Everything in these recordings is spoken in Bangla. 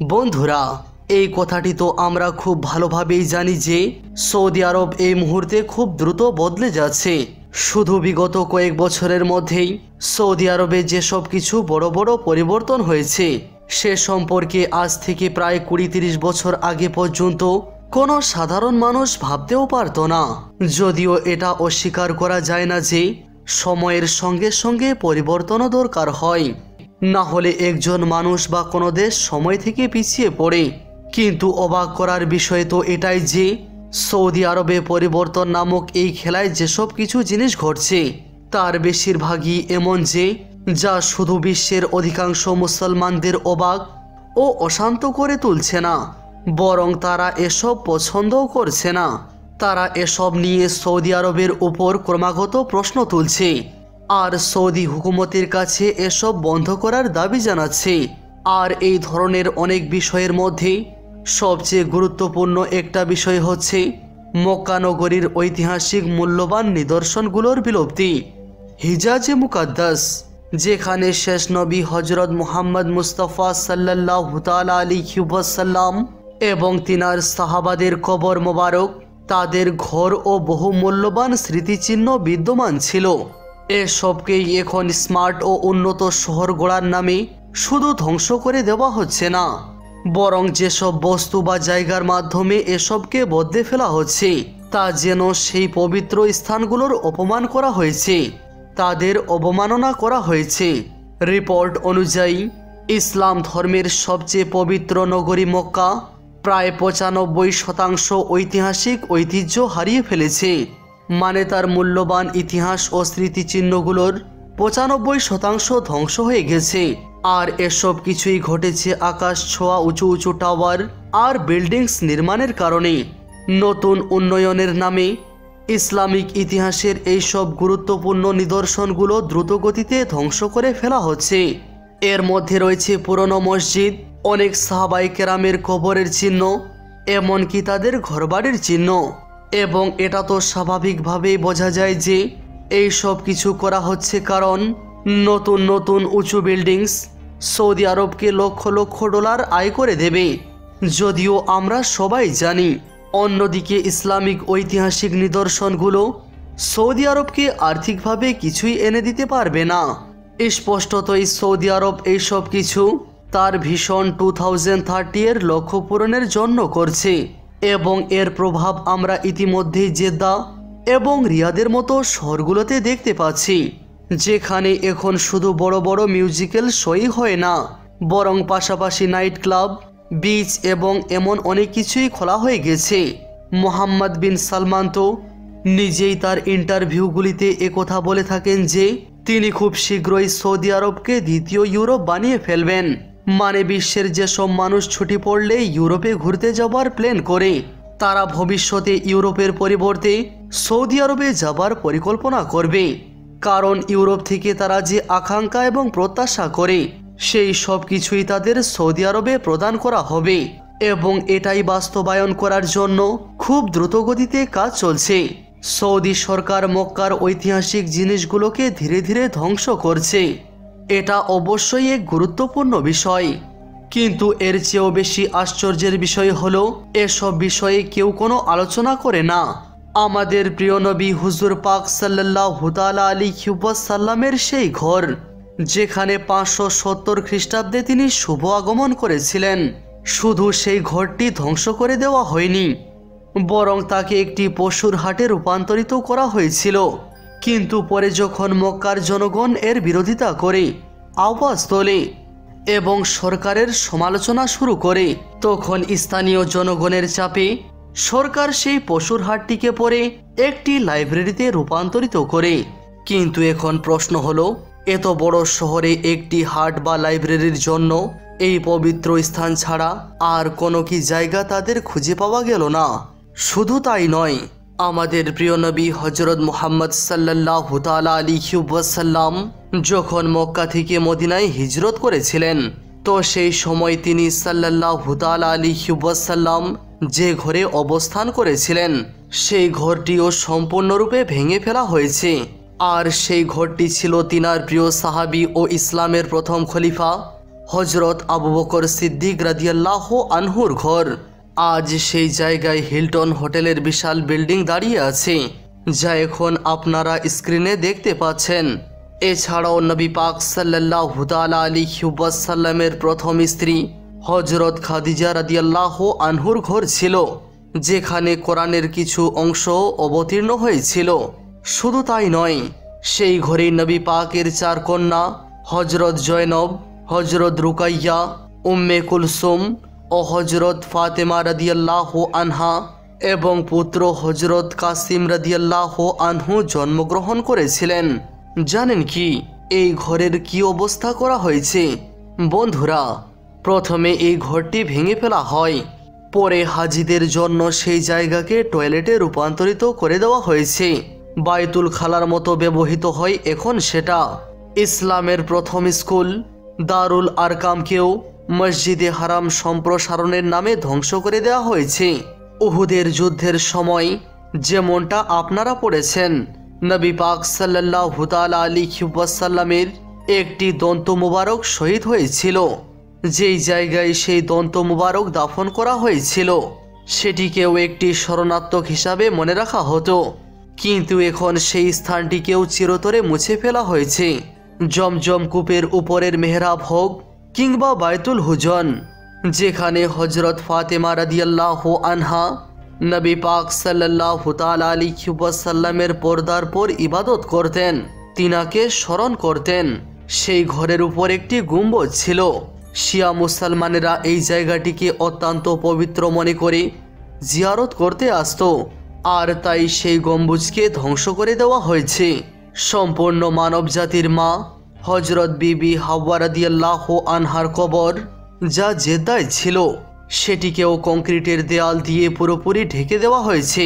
বন্ধুরা, এই কথাটি তো আমরা খুব ভালোভাবেই জানি যে সৌদি আরব এই মুহূর্তে খুব দ্রুত বদলে যাচ্ছে। শুধু বিগত কয়েক বছরের মধ্যেই সৌদি আরবে যেসব কিছু বড় বড় পরিবর্তন হয়েছে সে সম্পর্কে আজ থেকে প্রায় 20-30 বছর আগে পর্যন্ত কোনো সাধারণ মানুষ ভাবতেও পারত না। যদিও এটা অস্বীকার করা যায় না যে সময়ের সঙ্গে সঙ্গে পরিবর্তনও দরকার হয়, না হলে একজন মানুষ বা কোনো দেশ সময় থেকে পিছিয়ে পড়ে। কিন্তু অবাক করার বিষয় তো এটাই যে সৌদি আরবে পরিবর্তন নামক এই খেলায় যেসব কিছু জিনিস ঘটছে তার বেশিরভাগই এমন যে যা শুধু বিশ্বের অধিকাংশ মুসলমানদের অবাক ও অশান্ত করে তুলছে না, বরং তারা এসব পছন্দও করছে না। তারা এসব নিয়ে সৌদি আরবের উপর ক্রমাগত প্রশ্ন তুলছে আর সৌদি হুকুমতের কাছে এসব বন্ধ করার দাবি জানাচ্ছে। আর এই ধরনের অনেক বিষয়ের মধ্যে সবচেয়ে গুরুত্বপূর্ণ একটা বিষয় হচ্ছে মক্কা নগরীর ঐতিহাসিক মূল্যবান নিদর্শনগুলোর বিলুপ্তি। হিজাজে মুকাদ্দাস, যেখানে শেষ নবী হজরত মুহাম্মদ মুস্তাফা সাল্লাল্লাহু তাআলা আলাইহি ওয়াসাল্লাম এবং তিনার সাহাবাদের কবর মোবারক, তাদের ঘর ও বহু মূল্যবান স্মৃতিচিহ্ন বিদ্যমান ছিল, এসবকেই এখন স্মার্ট ও উন্নত শহর গড়ার নামে শুধু ধ্বংস করে দেওয়া হচ্ছে না, বরং যেসব বস্তু বা জায়গার মাধ্যমে এসবকে বদলে ফেলা হচ্ছে তা যেন সেই পবিত্র স্থানগুলোর অপমান করা হয়েছে, তাদের অবমাননা করা হয়েছে। রিপোর্ট অনুযায়ী ইসলাম ধর্মের সবচেয়ে পবিত্র নগরী মক্কা প্রায় 95% ঐতিহাসিক ঐতিহ্য হারিয়ে ফেলেছে। মানে তার মূল্যবান ইতিহাস ও স্মৃতিচিহ্নগুলোর 95% ধ্বংস হয়ে গেছে। আর এসব কিছুই ঘটেছে আকাশ ছোঁয়া উঁচু উঁচু টাওয়ার আর বিল্ডিংস নির্মাণের কারণে। নতুন উন্নয়নের নামে ইসলামিক ইতিহাসের এইসব গুরুত্বপূর্ণ নিদর্শনগুলো দ্রুতগতিতে ধ্বংস করে ফেলা হচ্ছে। এর মধ্যে রয়েছে পুরনো মসজিদ, অনেক সাহাবায়ে কেরামের কবরের চিহ্ন, এমনকি তাদের ঘরবাড়ির চিহ্ন। এবং এটা তো স্বাভাবিকভাবেই বোঝা যায় যে এই সব কিছু করা হচ্ছে কারণ নতুন নতুন উঁচু buildings Saudi আরবকে lakh lakh dollar আয় করে দেবে। যদিও আমরা সবাই জানি অন্যদিকে ইসলামিক ঐতিহাসিক নিদর্শনগুলো সৌদি আরবকে আর্থিকভাবে কিছুই এনে দিতে পারবে না। স্পষ্টতই সৌদি আরব এইসব কিছু তার ভিশন 2030 এর লক্ষ্য পূরণের জন্য করছে এবং এর প্রভাব আমরা ইতিমধ্যেই জেদ্দা এবং রিয়াদের মতো শহরগুলোতে দেখতে পাচ্ছি, যেখানে এখন শুধু বড় বড় মিউজিক্যাল শোই হয় না, বরং পাশাপাশি নাইট ক্লাব, বিচ এবং এমন অনেক কিছুই খোলা হয়ে গেছে। মোহাম্মদ বিন সালমান তো নিজেই তার ইন্টারভিউগুলিতে একথা বলে থাকেন যে তিনি খুব শীঘ্রই সৌদি আরবকে দ্বিতীয় ইউরোপ বানিয়ে ফেলবেন। মানে বিশ্বের যেসব মানুষ ছুটি পড়লে ইউরোপে ঘুরতে যাবার প্ল্যান করে তারা ভবিষ্যতে ইউরোপের পরিবর্তে সৌদি আরবে যাবার পরিকল্পনা করবে, কারণ ইউরোপ থেকে তারা যে আকাঙ্ক্ষা এবং প্রত্যাশা করে সেই সব কিছুই তাদের সৌদি আরবে প্রদান করা হবে এবং এটাই বাস্তবায়ন করার জন্য খুব দ্রুতগতিতে কাজ চলছে। সৌদি সরকার মক্কার ঐতিহাসিক জিনিসগুলোকে ধীরে ধীরে ধ্বংস করছে। এটা অবশ্যই এক গুরুত্বপূর্ণ বিষয়, কিন্তু এর চেয়েও বেশি আশ্চর্যের বিষয় হলো এসব বিষয়ে কেউ কোনো আলোচনা করে না। আমাদের প্রিয় নবী হুজুর পাক সাল্লাল্লাহু তাআলা আলাইহি ওয়াসাল্লামের সেই ঘর যেখানে 570 খ্রিস্টাব্দে তিনি শুভ আগমন করেছিলেন, শুধু সেই ঘরটি ধ্বংস করে দেওয়া হয়নি, বরং তাকে একটি পশুর হাটে রূপান্তরিত করা হয়েছিল। কিন্তু পরে যখন মক্কার জনগণ এর বিরোধিতা করে, আওয়াজ তোলে এবং সরকারের সমালোচনা শুরু করে, তখন স্থানীয় জনগণের চাপে সরকার সেই পশুর হাটটিকে পরে একটি লাইব্রেরিতে রূপান্তরিত করে। কিন্তু এখন প্রশ্ন হলো, এত বড় শহরে একটি হাট বা লাইব্রেরির জন্য এই পবিত্র স্থান ছাড়া আর কোনো কি জায়গা তাদের খুঁজে পাওয়া গেল না? শুধু তাই নয়, আমাদের প্রিয় নবী হজরত মুহাম্মদ সাল্লাল্লাহু তাআলা আলাইহি ওয়াসাল্লাম যখন মক্কা থেকে মদিনায় হিজরত করেছিলেন, তো সেই সময় তিনি সাল্লাল্লাহু তাআলা আলাইহি ওয়াসাল্লাম যে ঘরে অবস্থান করেছিলেন সেই ঘরটিও সম্পূর্ণরূপে ভেঙে ফেলা হয়েছে। আর সেই ঘরটি ছিল তিনার প্রিয় সাহাবী ও ইসলামের প্রথম খলিফা হজরত আবু বকর সিদ্দিক রাদিয়াল্লাহু আনহুর ঘর। আজ সেই জায়গায় হিলটন হোটেলের বিশাল বিল্ডিং দাঁড়িয়ে আছে, যা এখন আপনারা স্ক্রিনে দেখতে পাচ্ছেন। এছাড়াও নবী পাক সাল্লাল্লাহু তাআলা আলাইহি ওয়াসাল্লামের প্রথম স্ত্রী হজরত খাদিজা রাদিয়াল্লাহু আনহুর ঘর ছিল, যেখানে কোরআনের কিছু অংশ অবতীর্ণ হয়েছিল। শুধু তাই নয়, সেই ঘরে নবী পাকের 4 কন্যা হজরত জয়নব, হজরত রুকাইয়া, উম্মে কুলসুম ও হজরত ফাতেমা রাদিয়াল্লাহু আনহা এবং পুত্র হজরত কাসিম রাদিয়াল্লাহু আনহু জন্মগ্রহণ করেছিলেন। জানেন কি এই ঘরের কি অবস্থা করা হয়েছে? বন্ধুরা, প্রথমে এই ঘরটি ভেঙে ফেলা হয়, পরে হাজিদের জন্য সেই জায়গাকে টয়লেটে রূপান্তরিত করে দেওয়া হয়েছে। বাইতুল খালার মতো ব্যবহৃত হয় এখন সেটা। ইসলামের প্রথম স্কুল দারুল আরকামকেও মসজিদে হারাম সম্প্রসারণের নামে ধ্বংস করে দেওয়া হয়েছে। উহুদের যুদ্ধের সময় যেমনটা আপনারা পড়েছেন, নবী পাক সাল্লাল্লাহু তাআলা আলাইহি ওয়াসাল্লামের একটি দন্ত মুবারক শহীদ হয়েছিল। যেই জায়গায় সেই দন্ত মুবারক দাফন করা হয়েছিল সেটিকেও একটি শরণার্থক হিসাবে মনে রাখা হতো, কিন্তু এখন সেই স্থানটিকেও চিরতরে মুছে ফেলা হয়েছে। জমজম কূপের উপরের মেহরাব হোক কিংবা বাইতুল হুজন, যেখানে হজরত ফাতেমা রাদিয়াল্লাহু আনহা নবী পাক সাল্লাল্লাহু তাআলা আলাইহি ওয়াসাল্লামের পর্দার পর ইবাদত করতেন, তিনাকে স্মরণ করতেন, সেই ঘরের উপর একটি গম্বুজ ছিল। শিয়া মুসলমানেরা এই জায়গাটিকে অত্যন্ত পবিত্র মনে করে জিয়ারত করতে আসতো, আর তাই সেই গম্বুজকে ধ্বংস করে দেওয়া হয়েছে। সম্পূর্ণ মানব জাতির মা হজরত বিবি হাওয়া রাদিয়াল্লাহু আনহার কবর, যা জেদ্দায় ছিল, সেটিকেও কংক্রিটের দেয়াল দিয়ে পুরোপুরি ঢেকে দেওয়া হয়েছে।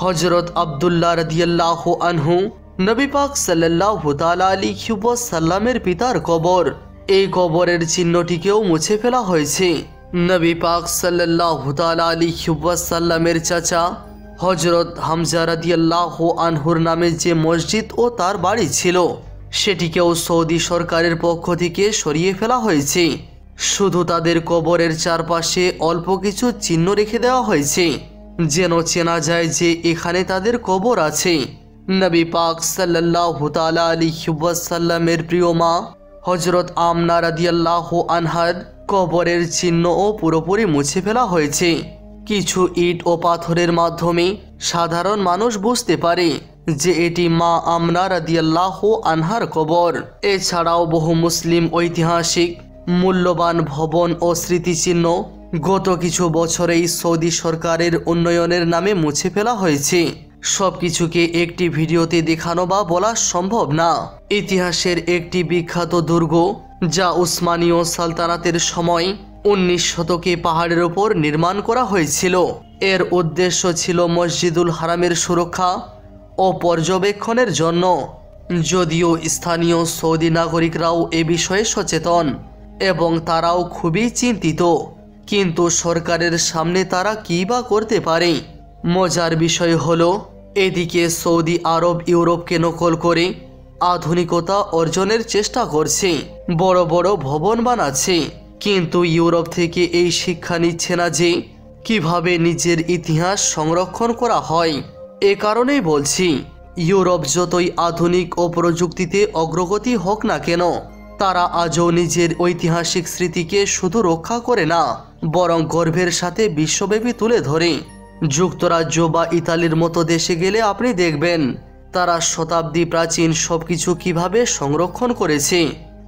হজরত আব্দুল্লাহ রাদিয়াল্লাহু আনহু নবী পাক সাল্লাল্লাহু তাআলা আলাইহি ওয়াসাল্লামের পিতার কবর, এই কবরের চিহ্নটিকেও মুছে ফেলা হয়েছে। নবী পাক সাল্লাল্লাহু তাআলা আলাইহি ওয়াসাল্লামের চাচা হজরত হামজা রাদিয়াল্লাহু আনহুর নামে যে মসজিদ ও তার বাড়ি ছিল, সেটিকেও সৌদি সরকারের পক্ষ থেকে সরিয়ে ফেলা হয়েছে। শুধু তাদের কবরের চারপাশে অল্প কিছু চিহ্ন রেখে দেওয়া হয়েছে, যেন চেনা যায় যে এখানে তাদের কবর আছে। নবী পাক সাল্লাল্লাহু তাআলা আলাইহি ওয়াসাল্লামের প্রিয় মা হজরত আমনা রাদিয়াল্লাহু আনহার কবরের চিহ্নও পুরোপুরি মুছে ফেলা হয়েছে। কিছু ইট ও পাথরের মাধ্যমে সাধারণ মানুষ বুঝতে পারে যে এটি মা আমনা রাদিয়াল্লাহু আনহার কবর। এছাড়াও বহু মুসলিম ঐতিহাসিক মূল্যবান ভবন ও স্মৃতিচিহ্ন গত কিছু বছরেই সৌদি সরকারের উন্নয়নের নামে মুছে ফেলা হয়েছে। সবকিছুকে একটি ভিডিওতে দেখানো বা বলা সম্ভব না। ইতিহাসের একটি বিখ্যাত দুর্গ, যা উসমানীয় সালতানাতের সময় 19 শতকে পাহাড়ের ওপর নির্মাণ করা হয়েছিল। এর উদ্দেশ্য ছিল মসজিদুল হারামের সুরক্ষা ও পর্যবেক্ষণের জন্য। যদিও স্থানীয় সৌদি নাগরিকরাও এ বিষয়ে সচেতন এবং তারাও খুবই চিন্তিত, কিন্তু সরকারের সামনে তারা কী বা করতে পারে? মজার বিষয় হলো, এদিকে সৌদি আরব ইউরোপকে নকল করে আধুনিকতা অর্জনের চেষ্টা করছে, বড় বড় ভবন বানাচ্ছে, কিন্তু ইউরোপ থেকে এই শিক্ষা নিচ্ছে না যে কিভাবে নিজের ইতিহাস সংরক্ষণ করা হয়। এ কারণেই বলছি, ইউরোপ যতই আধুনিক ও প্রযুক্তিতে অগ্রগতি হোক না কেন, তারা আজও নিজের ঐতিহাসিক স্মৃতিকে শুধু রক্ষা করে না, বরং গর্বের সাথে বিশ্বব্যাপী তুলে ধরে। যুক্তরাজ্য বা ইতালির মতো দেশে গেলে আপনি দেখবেন তারা শতাব্দী প্রাচীন সবকিছু কিভাবে সংরক্ষণ করেছে।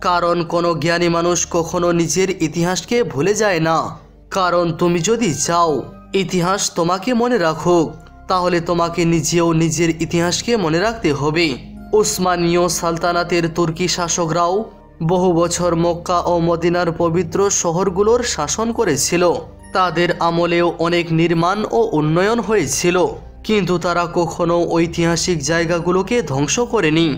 কারণ কোনো জ্ঞানী মানুষ কখনো নিজের ইতিহাসকে ভুলে যায় না। কারণ তুমি যদি চাও ইতিহাস তোমাকে মনে রাখুক, তাহলে তোমাকে নিজেও নিজের ইতিহাসকে মনে রাখতে হবে। উসমানীয় সালতানাতের তুর্কি শাসকরাও বহু বছর মক্কা ও মদিনার পবিত্র শহরগুলোর শাসন করেছিল। তাদের আমলেও অনেক নির্মাণ ও উন্নয়ন হয়েছিল, কিন্তু তারা কখনো ঐতিহাসিক জায়গাগুলোকে ধ্বংস করেনি,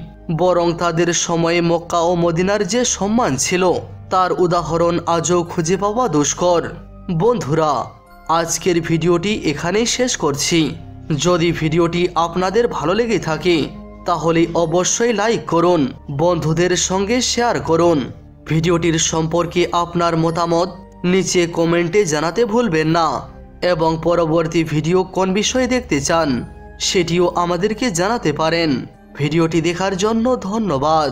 বরং তাদের সময়ে মক্কা ও মদিনার যে সম্মান ছিল তার উদাহরণ আজও খুঁজে পাওয়া দুষ্কর। বন্ধুরা, আজকের ভিডিওটি এখানেই শেষ করছি। যদি ভিডিওটি আপনাদের ভালো লেগে থাকে তাহলে অবশ্যই লাইক করুন, বন্ধুদের সঙ্গে শেয়ার করুন। ভিডিওটির সম্পর্কে আপনার মতামত নিচে কমেন্টে জানাতে ভুলবেন না এবং পরবর্তী ভিডিও কোন বিষয়ে দেখতে চান সেটিও আমাদেরকে জানাতে পারেন। ভিডিওটি দেখার জন্য ধন্যবাদ।